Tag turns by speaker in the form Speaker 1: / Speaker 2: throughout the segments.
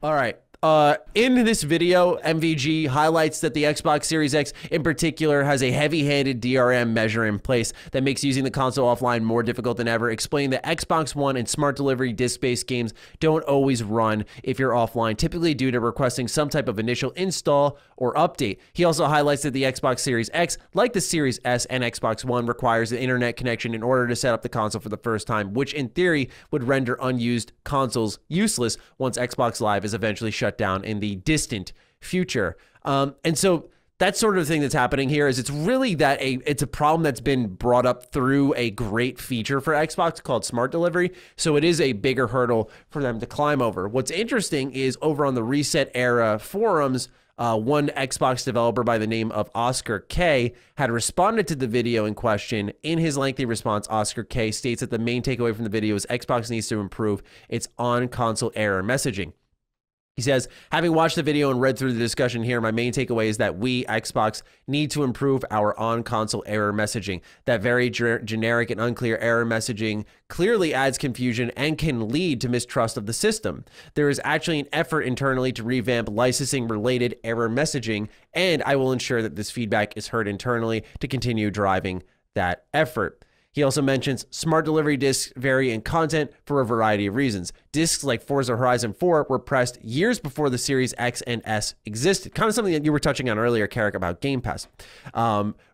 Speaker 1: All right. In this video, MVG highlights that the Xbox Series X in particular has a heavy-handed DRM measure in place that makes using the console offline more difficult than ever, explaining that Xbox One and smart delivery disc-based games don't always run if you're offline, typically due to requesting some type of initial install or update. He also highlights that the Xbox Series X, like the Series S and Xbox One, requires an internet connection in order to set up the console for the first time, which in theory would render unused consoles useless once Xbox Live is eventually shut down in the distant future. And so that sort of thing that's happening here is it's really that it's a problem that's been brought up through a great feature for Xbox called smart delivery. So it is a bigger hurdle for them to climb over. What's interesting is over on the Reset Era forums, one Xbox developer by the name of Oscar K had responded to the video in question. In his lengthy response, Oscar K states that the main takeaway from the video is Xbox needs to improve its on-console error messaging. He says, having watched the video and read through the discussion here, my main takeaway is that we, Xbox, need to improve our on-console error messaging. That very generic and unclear error messaging clearly adds confusion and can lead to mistrust of the system. There is actually an effort internally to revamp licensing-related error messaging, and I will ensure that this feedback is heard internally to continue driving that effort. He also mentions smart delivery discs vary in content for a variety of reasons. Discs like Forza Horizon 4 were pressed years before the Series X and S existed. Kind of something that you were touching on earlier, Carrick, about Game Pass.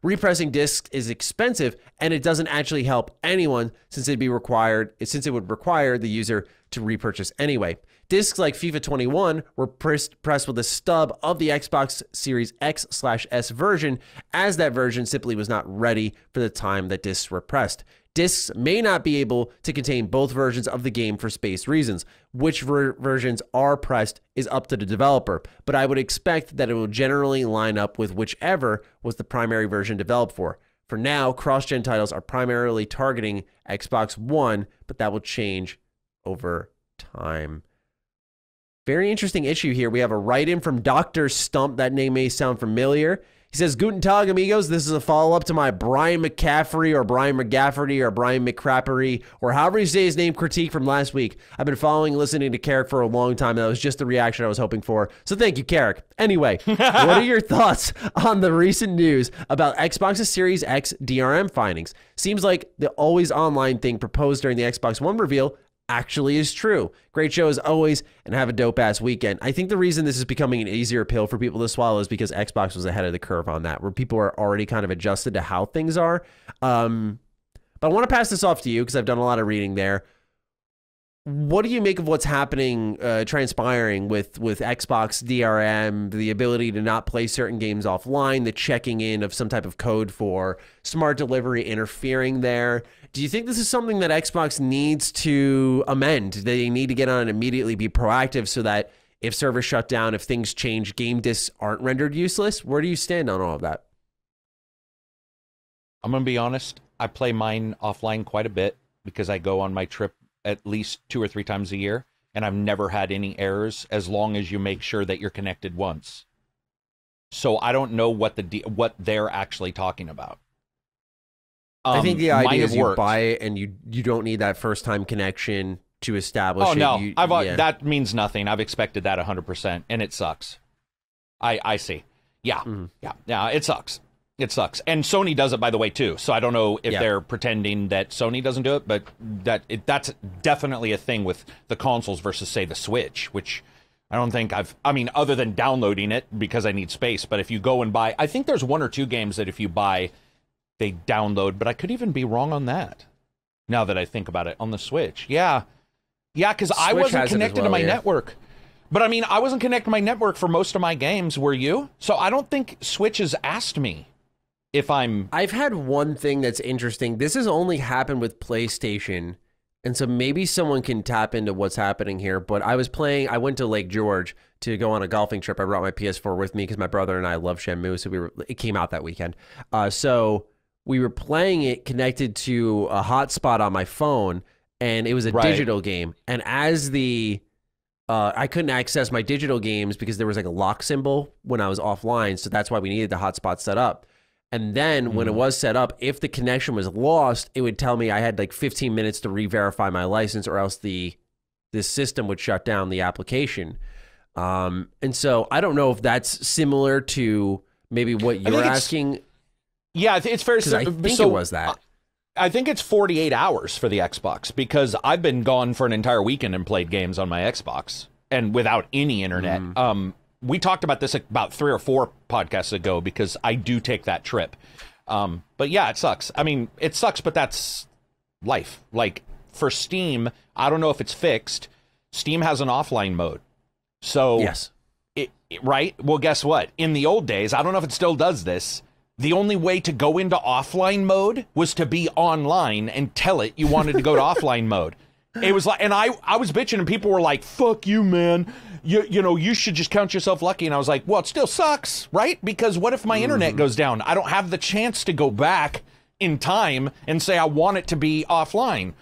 Speaker 1: Repressing discs is expensive, and it doesn't actually help anyone since it would require the user to repurchase anyway. Discs like FIFA 21 were pressed with a stub of the Xbox Series X/S version, as that version simply was not ready for the time that discs were pressed. Discs may not be able to contain both versions of the game for space reasons. Which versions are pressed is up to the developer, but I would expect that it will generally line up with whichever was the primary version developed for. For now, cross-gen titles are primarily targeting Xbox One, but that will change over time. Very interesting issue here. We have a write-in from Dr. Stump. That name may sound familiar. He says, Guten Tag, amigos. This is a follow-up to my Brian McCaffrey or Brian McGafferty or Brian McCrappery or however you say his name critique from last week. I've been following and listening to Carrick for a long time. That was just the reaction I was hoping for. So thank you, Carrick. Anyway, what are your thoughts on the recent news about Xbox's Series X DRM findings? Seems like the always online thing proposed during the Xbox One reveal actually is true. Great show as always, and have a dope-ass weekend. I think the reason this is becoming an easier pill for people to swallow is because Xbox was ahead of the curve on that, where people are already kind of adjusted to how things are. But I want to pass this off to you because I've done a lot of reading there. What do you make of what's happening, transpiring with Xbox DRM, the ability to not play certain games offline, the checking in of some type of code for smart delivery interfering there? Do you think this is something that Xbox needs to amend? They need to get on and immediately be proactive so that if servers shut down, if things change, game discs aren't rendered useless? Where do you stand on all of that?
Speaker 2: I'm going to be honest. I play mine offline quite a bit because I go on my trip at least 2 or 3 times a year, and I've never had any errors as long as you make sure that you're connected once. So I don't know what they're actually talking about.
Speaker 1: I think the idea is you buy it and you don't need that first time connection to establish it.
Speaker 2: Oh, no. That means nothing. I've expected that 100%, and it sucks. I see. Yeah. Mm-hmm. Yeah, it sucks. It sucks. And Sony does it, by the way, too. So I don't know if they're pretending that Sony doesn't do it, but that's definitely a thing with the consoles versus, say, the Switch, which I don't think other than downloading it because I need space. But if you go and buy, I think there's 1 or 2 games that if you buy, they download, but I could even be wrong on that. Now that I think about it, on the Switch. Yeah, because I wasn't connected to my network. But I wasn't connected to my network for most of my games, were you? So I don't think Switch has asked me if I've
Speaker 1: had one thing that's interesting. This has only happened with PlayStation, and so maybe someone can tap into what's happening here. But I went to Lake George to go on a golfing trip. I brought my PS4 with me because my brother and I love Shenmue, so it came out that weekend. So we were playing it connected to a hotspot on my phone, and it was a digital game. And as I couldn't access my digital games because there was like a lock symbol when I was offline, so that's why we needed the hotspot set up. And then when it was set up, if the connection was lost, it would tell me I had like 15 minutes to re-verify my license or else the system would shut down the application. And so I don't know if that's similar to maybe what you're asking.
Speaker 2: Yeah, it's fair to say.
Speaker 1: I think it was that.
Speaker 2: I think it's 48 hours for the Xbox, because I've been gone for an entire weekend and played games on my Xbox and without any internet. We talked about this about 3 or 4 podcasts ago, because I do take that trip. But yeah, it sucks. I mean, it sucks, but that's life. Like, for Steam, I don't know if it's fixed. Steam has an offline mode. So,
Speaker 1: yes.
Speaker 2: Right? Well, guess what? In the old days, I don't know if it still does this, the only way to go into offline mode was to be online and tell it you wanted to go to offline mode. It was like, and I was bitching, and people were like, fuck you, man. You know, you should just count yourself lucky. And I was like, well, it still sucks, right? Because what if my internet goes down? I don't have the chance to go back in time and say I want it to be offline.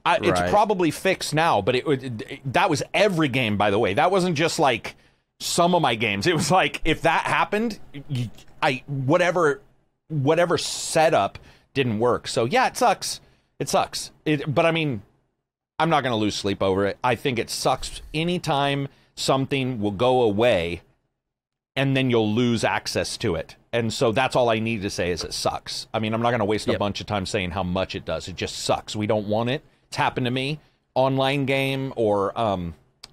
Speaker 2: It's probably fixed now, but that was every game, by the way. That wasn't just like some of my games. It was like, if that happened, whatever setup didn't work. So yeah, it sucks. It sucks. But I mean, I'm not going to lose sleep over it. I think it sucks anytime something will go away and then you'll lose access to it. And so that's all I need to say is it sucks. I mean, I'm not going to waste a bunch of time saying how much it does. It just sucks. We don't want it. It's happened to me. Online game or,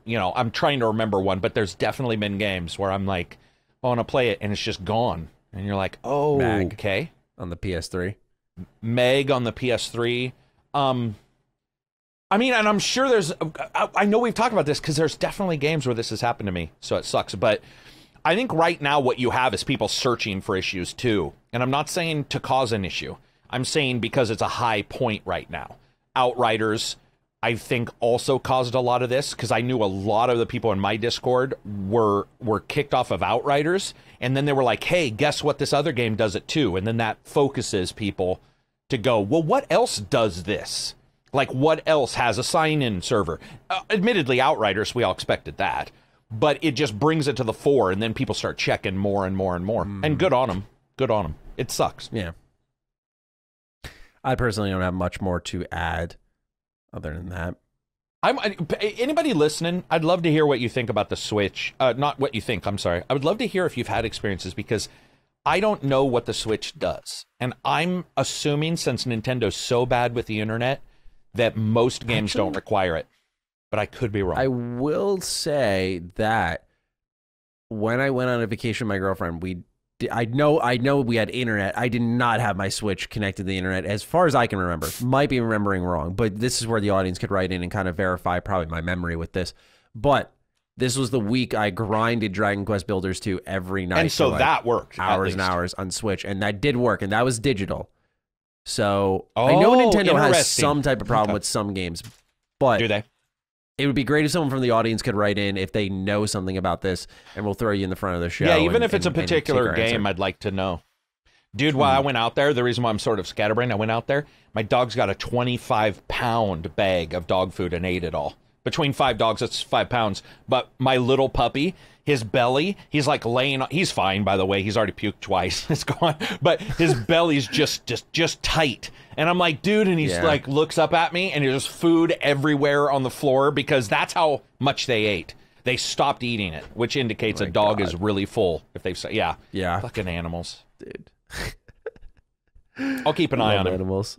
Speaker 2: you know, I'm trying to remember one, but there's definitely been games where I'm like, I want to play it and it's just gone. And you're like, oh,
Speaker 1: Mag
Speaker 2: okay.
Speaker 1: On the PS3.
Speaker 2: Meg on the PS3. I mean, and I'm sure there's, I know we've talked about this because there's definitely games where this has happened to me, so it sucks. But I think right now what you have is people searching for issues too. And I'm not saying to cause an issue. I'm saying because it's a high point right now. Outriders, I think, also caused a lot of this, because I knew a lot of the people in my Discord were kicked off of Outriders, and then they were like, hey, guess what, this other game does it too. And then that focuses people to go, well, what else does this? Like, what else has a sign-in server? Admittedly, Outriders, we all expected that, but it just brings it to the fore, and then people start checking more and more and more. And good on them. Good on them. It sucks.
Speaker 1: Yeah. I personally don't have much more to add other than that.
Speaker 2: Anybody listening, I'd love to hear what you think about the Switch. Not what you think, I'm sorry. I would love to hear if you've had experiences, because I don't know what the Switch does. And I'm assuming, since Nintendo's so bad with the internet, that most games don't require it. But I could be wrong.
Speaker 1: I will say that when I went on a vacation with my girlfriend, I know we had internet. I did not have my Switch connected to the internet as far as I can remember. Might be remembering wrong, but this is where the audience could write in and kind of verify probably my memory with this. But this was the week I grinded Dragon Quest Builders 2 every night.
Speaker 2: And so that worked.
Speaker 1: Hours and hours on Switch, and that did work, and that was digital. So I know Nintendo has some type of problem with some games, but
Speaker 2: do they?
Speaker 1: It would be great if someone from the audience could write in if they know something about this, and we'll throw you in the front of the show.
Speaker 2: Yeah, even if it's a particular game, I'd like to know. Dude, while I went out there, the reason why I'm sort of scatterbrained, I went out there, my dog's got a 25-pound bag of dog food and ate it all. Between 5 dogs, that's 5 pounds. But my little puppy, his belly, he's like laying on, he's fine, by the way. He's already puked twice. It's gone. But his belly's just tight. And I'm like, dude, and he's like, looks up at me, and there's food everywhere on the floor, because that's how much they ate. They stopped eating it, which indicates a dog is really full. If they've said, yeah. Fucking animals.
Speaker 1: Dude.
Speaker 2: I'll keep an eye on him.
Speaker 1: Animals.